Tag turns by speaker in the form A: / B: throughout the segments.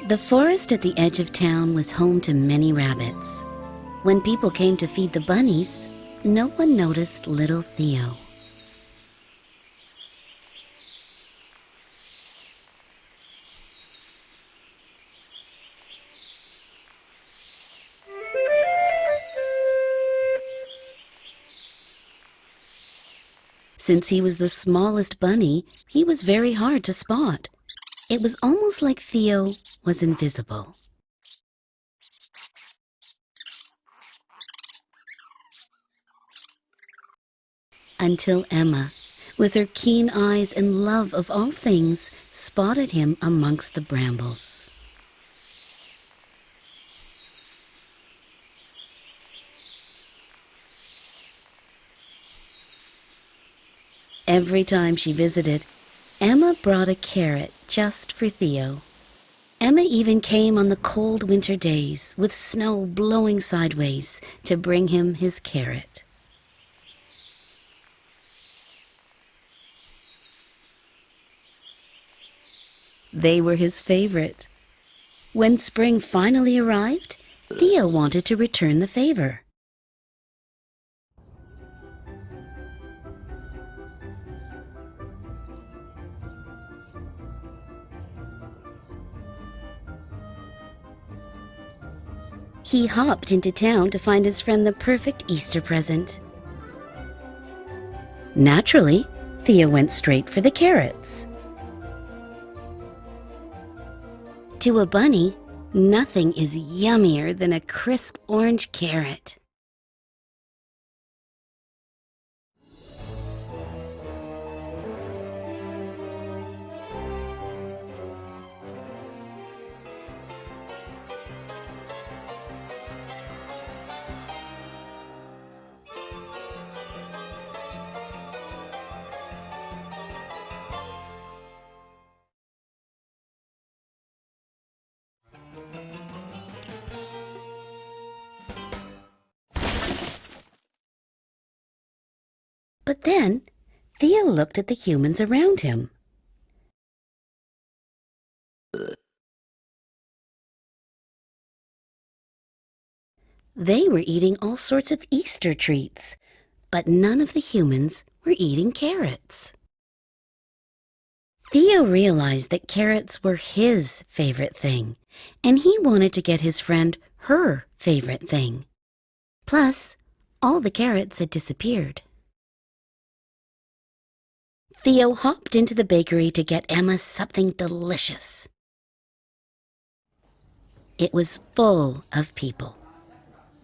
A: The forest at the edge of town was home to many rabbits. When people came to feed the bunnies, no one noticed little Theo. Since he was the smallest bunny, he was very hard to spot. It was almost like Theo was invisible. Until Emma, with her keen eyes and love of all things, spotted him amongst the brambles. Every time she visited, Emma brought a carrot just for Theo. Emma even came on the cold winter days with snow blowing sideways to bring him his carrot. They were his favorite. When spring finally arrived, Theo wanted to return the favor. He hopped into town to find his friend the perfect Easter present. Naturally, Theo went straight for the carrots. To a bunny, nothing is yummier than a crisp orange carrot. But then, Theo looked at the humans around him. They were eating all sorts of Easter treats, but none of the humans were eating carrots. Theo realized that carrots were his favorite thing, and he wanted to get his friend her favorite thing. Plus, all the carrots had disappeared. Theo hopped into the bakery to get Emma something delicious. It was full of people.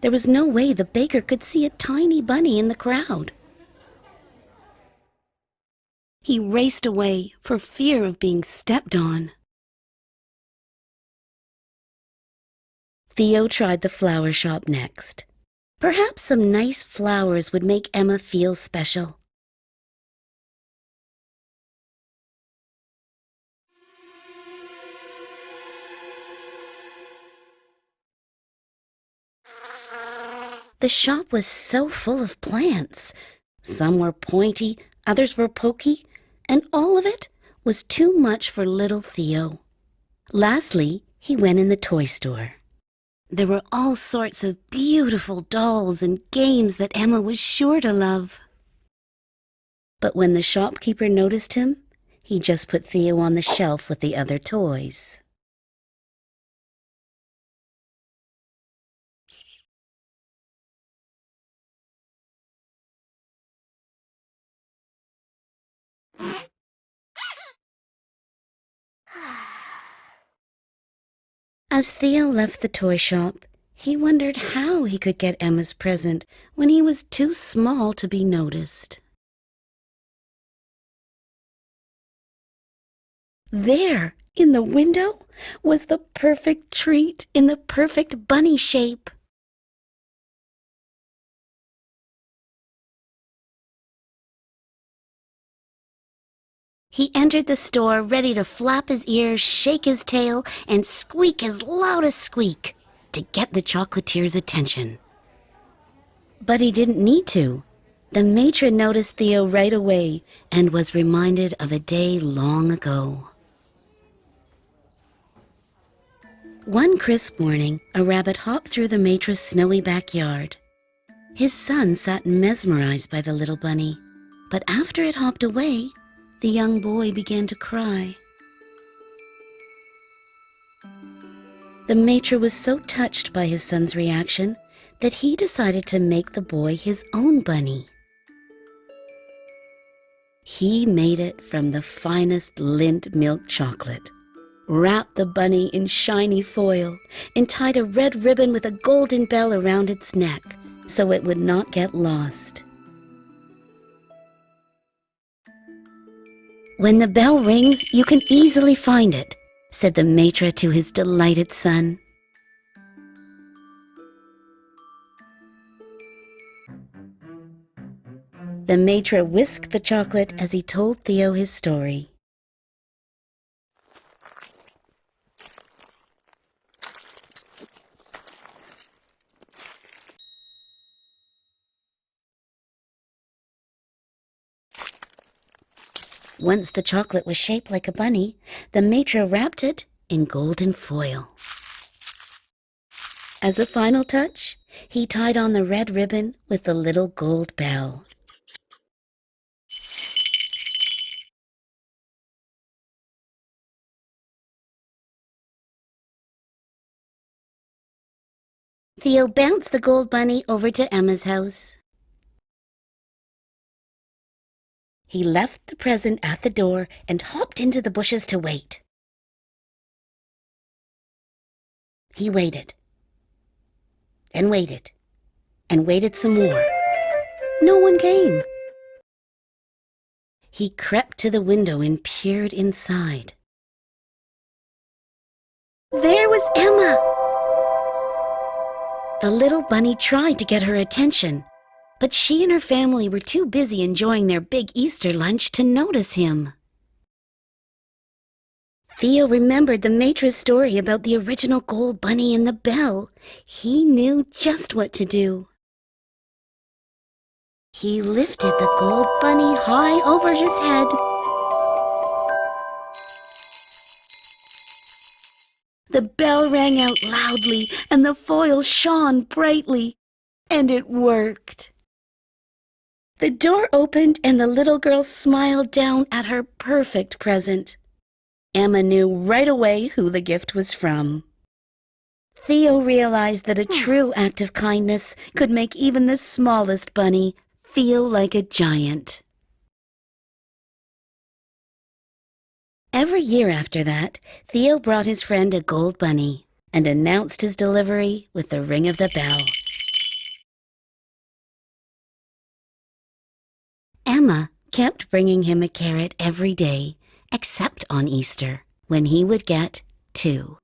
A: There was no way the baker could see a tiny bunny in the crowd. He raced away for fear of being stepped on. Theo tried the flower shop next. Perhaps some nice flowers would make Emma feel special. The shop was so full of plants. Some were pointy, others were pokey, and all of it was too much for little Theo. Lastly, he went in the toy store. There were all sorts of beautiful dolls and games that Emma was sure to love. But when the shopkeeper noticed him, he just put Theo on the shelf with the other toys. As Theo left the toy shop, he wondered how he could get Emma's present when he was too small to be noticed. There, in the window, was the perfect treat in the perfect bunny shape. He entered the store ready to flap his ears, shake his tail, and squeak his loudest squeak to get the chocolatier's attention. But he didn't need to. The matron noticed Theo right away and was reminded of a day long ago. One crisp morning, a rabbit hopped through the matron's snowy backyard. His son sat mesmerized by the little bunny, but after it hopped away, the young boy began to cry. The matron was so touched by his son's reaction that he decided to make the boy his own bunny. He made it from the finest Lindt milk chocolate, wrapped the bunny in shiny foil, and tied a red ribbon with a golden bell around its neck so it would not get lost. "When the bell rings, you can easily find it," said the maître to his delighted son. The maître whisked the chocolate as he told Theo his story. Once the chocolate was shaped like a bunny, the maître wrapped it in golden foil. As a final touch, he tied on the red ribbon with the little gold bell. Theo bounced the gold bunny over to Emma's house. He left the present at the door and hopped into the bushes to wait. He waited, and waited, and waited some more. No one came. He crept to the window and peered inside. There was Emma! The little bunny tried to get her attention, but she and her family were too busy enjoying their big Easter lunch to notice him. Theo remembered the maître's story about the original gold bunny and the bell. He knew just what to do. He lifted the gold bunny high over his head. The bell rang out loudly and the foil shone brightly, and it worked. The door opened and the little girl smiled down at her perfect present. Emma knew right away who the gift was from. Theo realized that a true act of kindness could make even the smallest bunny feel like a giant. Every year after that, Theo brought his friend a gold bunny and announced his delivery with the ring of the bell. Emma kept bringing him a carrot every day, except on Easter, when he would get 2.